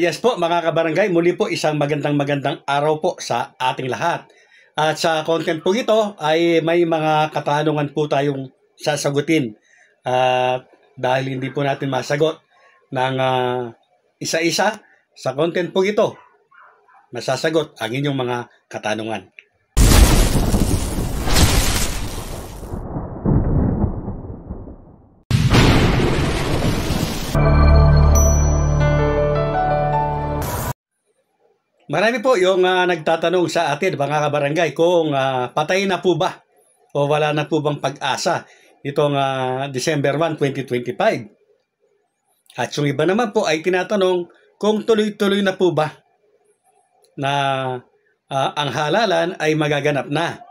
Yes po mga kabarangay, muli po isang magandang araw po sa ating lahat. At sa content po ito ay may mga katanungan po tayong sasagutin. Dahil hindi po natin masagot ng isa-isa, sa content po ito, masasagot ang inyong mga katanungan. Marami po yung nagtatanong sa atin, mga kabarangay, kung patay na po ba o wala na po bang pag-asa itong December 1, 2025. At yung iba naman po ay tinatanong kung tuloy-tuloy na po ba na ang halalan ay magaganap na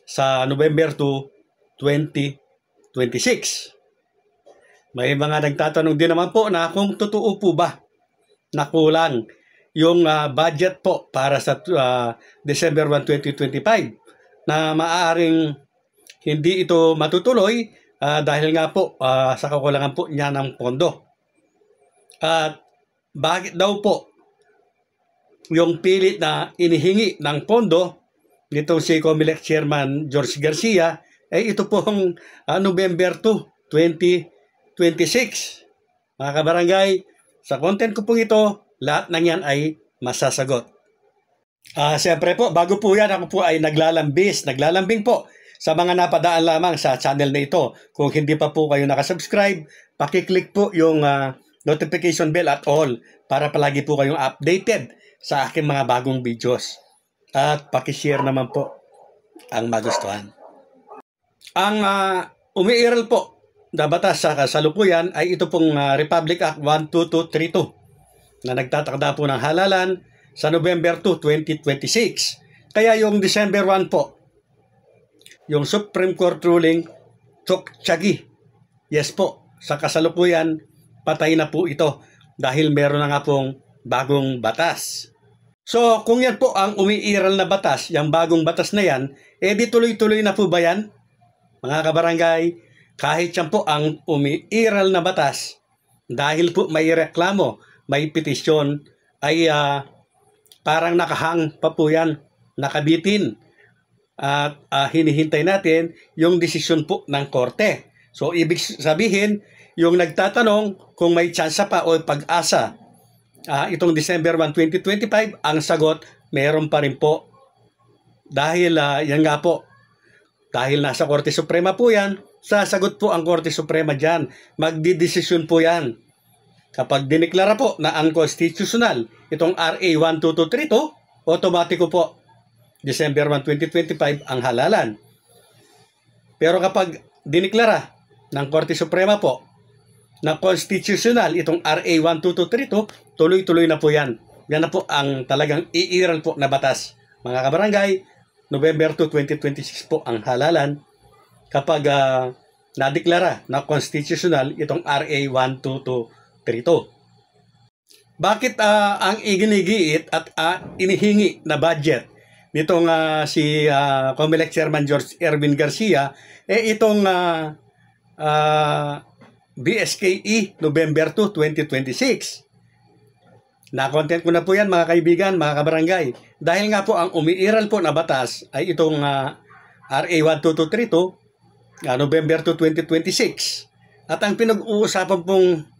sa November 2, 2026. May mga nagtatanong din naman po na kung totoo po ba na kulang yung budget po para sa December 1, 2025 na maaaring hindi ito matutuloy dahil nga po sa kakulangan po niya ng pondo. At bakit daw po yung pilit na inihingi ng pondo nitong si COMELEC Chairman George Garcia ay ito pong November 2, 2026. Mga kabarangay, sa content ko po ito, lahat ng yan ay masasagot. Siyempre po, bago po yan, ako po ay naglalambing po sa mga napadaan lamang sa channel na ito. Kung hindi pa po kayo nakasubscribe, pakiclick po yung notification bell at all para palagi po kayong updated sa aking mga bagong videos. At pakishare naman po ang magustuhan. Ang umiiral po na batas sa kasalukuyan ay ito pong Republic Act 12232. Na nagtatakda po ng halalan sa November 2, 2026. Kaya yung December 1 po, yung Supreme Court ruling took tiyaги. Yes po, sa kasalukuyan, patay na po ito dahil meron na nga pong bagong batas. So, kung yan po ang umiiral na batas, yung bagong batas na yan, di tuloy-tuloy na po ba yan? Mga kabarangay, kahit yan po ang umiiral na batas, dahil po may reklamo, may petisyon, ay parang nakahang pa po yan, nakabitin. At hinihintay natin yung desisyon po ng korte. So, ibig sabihin, yung nagtatanong kung may tsansa pa o pag-asa itong December 1, 2025, ang sagot, meron pa rin po. Dahil yan nga po, dahil nasa Korte Suprema po yan, sasagot po ang Korte Suprema dyan. Magdidesisyon po yan. Kapag diniklara po na unconstitutional itong RA 12232, otomatiko po December 1, 2025 ang halalan. Pero kapag diniklara ng Korte Suprema po na constitutional itong RA 12232, tuloy-tuloy na po yan. Yan na po ang talagang iiral po na batas. Mga kabarangay, November 2, 2026 po ang halalan kapag nadeklara na constitutional itong RA 12232. Bakit ang iginigiit at inihingi na budget nitong si COMELEC Chairman George Erwin Garcia itong BSKE November 2, 2026? Na-content ko na po yan mga kaibigan, mga kabarangay. Dahil nga po ang umiiral po na batas ay itong RA 12232 November 2, 2026. At ang pinag-uusapan pong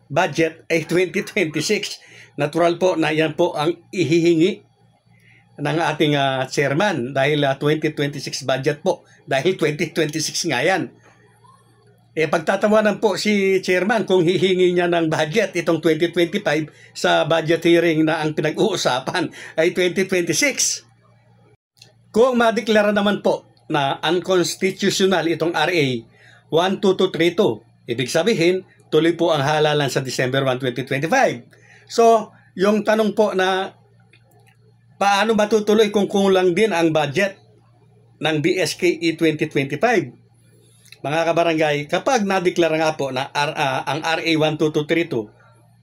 budget ay 2026. Natural po na yan po ang ihihingi ng ating chairman dahil 2026 budget po. Dahil 2026 nga yan. Pagtatawanan po si chairman kung hihingi niya ng budget itong 2025 sa budget hearing na ang pinag-uusapan ay 2026. Kung madeklara naman po na unconstitutional itong RA 12232, ibig sabihin, tuloy po ang halalan sa December 1, 2025. So, yung tanong po na paano matutuloy kung kulang din ang budget ng BSKE 2025? Mga kabarangay, kapag nadeklara nga po na ang RA 12232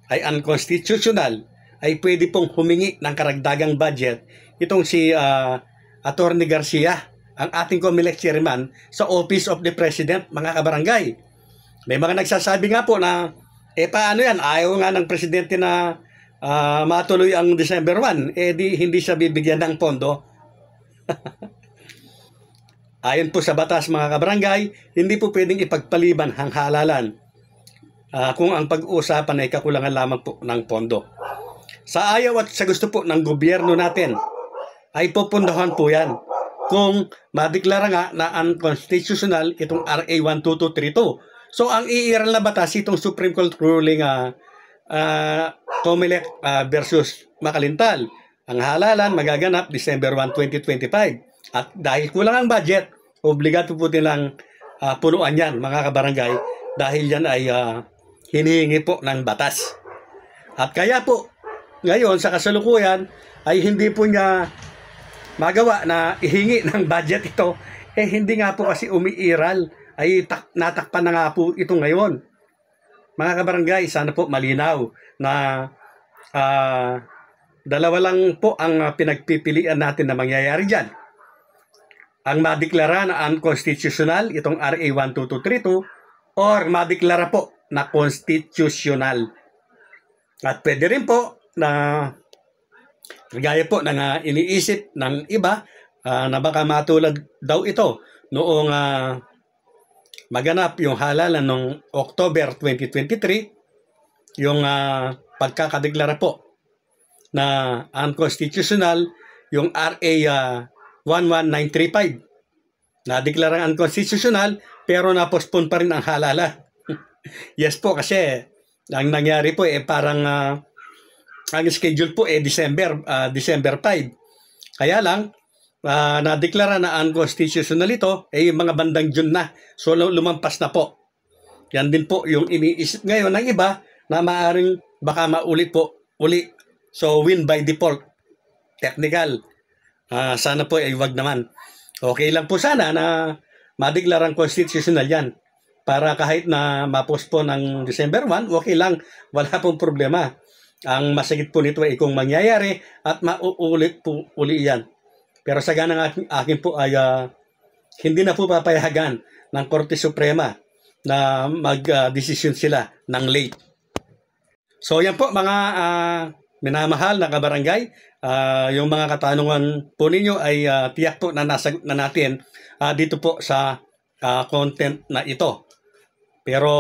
ay unconstitutional, ay pwede pong humingi ng karagdagang budget itong si Attorney Garcia, ang ating COMELEC Chairman sa Office of the President, mga kabarangay. May mga nagsasabi nga po na Paano yan? Ayaw nga ng presidente na matuloy ang December 1. Hindi siya bibigyan ng pondo. Ayon po sa batas mga kabarangay, hindi po pwedeng ipagpaliban ang halalan kung ang pag-uusapan ay kakulangan lamang po ng pondo. Sa ayaw at sa gusto po ng gobyerno natin, ay pupundahan po yan kung madeklara nga na unconstitutional itong RA 12232. So ang iiral na batas itong Supreme Court ruling Comelec versus Makalintal. Ang halalan magaganap December 1, 2025. At dahil kulang ang budget, obligato po nilang punuan yan mga kabarangay dahil yan ay hinihingi po ng batas. At kaya po ngayon sa kasalukuyan ay hindi po niya magawa na ihingi ng budget ito. Hindi nga po kasi umiiral. Ay natakpan na nga po ito ngayon. Mga kabarangay, sana po malinaw na dalawa lang po ang pinagpipilian natin na mangyayari dyan. Ang madeklara na unconstitutional, itong RA 12232, or madeklara po na constitutional. At pwede rin po na gaya po ng iniisip ng iba na baka matulad daw ito noong maganap yung halalan noong October 2023, yung pagkakadeklara po na unconstitutional yung RA 11935. Nadeklarang unconstitutional pero na-postpone pa rin ang halala. Yes po, kasi ang nangyari po parang ang schedule po December 5. Kaya lang nadeklara na unconstitutional ito yung mga bandang June na. So lumampas na po. Yan din po yung iniisip ngayon ng iba na maaring baka maulit po uli. So win by default. Technical. Sana po ay wag naman. Okay lang po sana na madeklarang constitutional yan. Para kahit na ma-postpone ng December 1, okay lang. Wala pong problema. Ang masakit po nito ay kung mangyayari at mauulit po uli yan. Pero sa ganang akin po ay hindi na po papayagan ng Korte Suprema na mag-desisyon sila ng late. So yan po mga minamahal na kabarangay, yung mga katanungan po ninyo ay tiyak po na nasagot na natin dito po sa content na ito. Pero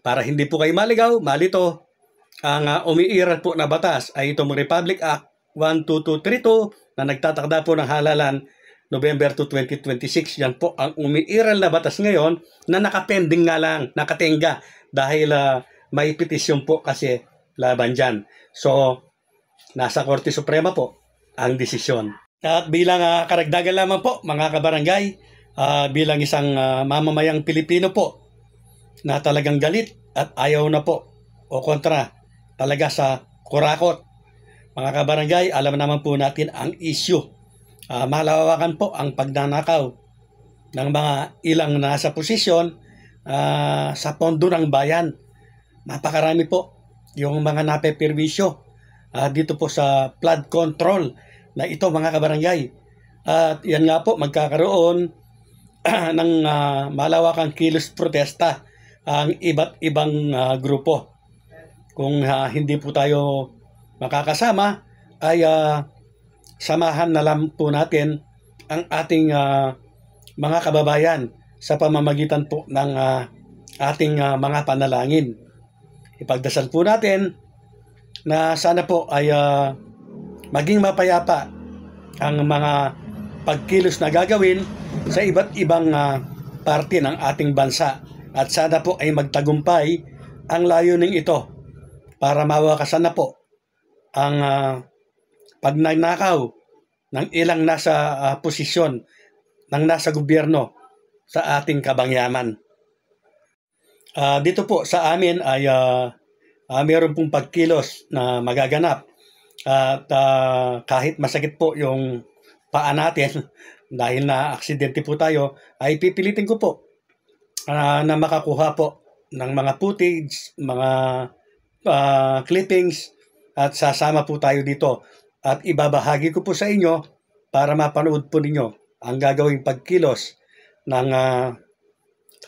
para hindi po kayo maligaw, malito, ang umiiral po na batas ay itong Republic Act 12232 na nagtatakda po ng halalan November 2, 2026. Yan po ang umiiral na batas ngayon na nakapending nga lang, nakatenga dahil may petisyon po kasi laban dyan. So, nasa Korte Suprema po ang desisyon. At bilang karagdagan lamang po mga kabarangay, bilang isang mamamayang Pilipino po na talagang galit at ayaw na po o kontra talaga sa kurakot. Mga kabarangay, alam naman po natin ang issue. Malawakan po ang pagnanakaw ng mga ilang nasa posisyon sa pondo ng bayan. Napakarami po yung mga napeperwisyo dito po sa flood control na ito mga kabarangay. At yan nga po magkakaroon ng malawakang kilos protesta ang iba't ibang grupo. Kung hindi po tayo makakasama ay samahan na lang po natin ang ating mga kababayan sa pamamagitan po ng ating mga panalangin. Ipagdasal po natin na sana po ay maging mapayapa ang mga pagkilos na gagawin sa iba't ibang parte ng ating bansa. At sana po ay magtagumpay ang layuning ito para mawakasan na po ang pagnanakaw ng ilang nasa posisyon ng nasa gobyerno sa ating kabangyaman. Dito po sa amin ay mayroon pong pagkilos na magaganap at kahit masakit po yung paa natin dahil na aksidente po tayo, ay pipilitin ko po na makakuha po ng mga footage, mga clippings at sasama po tayo dito at ibabahagi ko po sa inyo para mapanood po ninyo ang gagawing pagkilos ng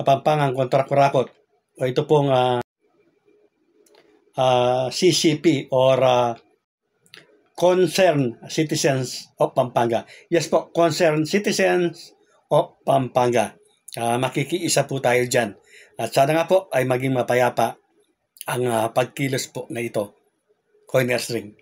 Kapampangan kontra kurakot. O ito pong CCP or Concerned Citizens of Pampanga. Yes po, Concerned Citizens of Pampanga. Makikiisa po tayo dyan. At sana nga po ay maging mapayapa ang pagkilos po na ito. Coiners Ring.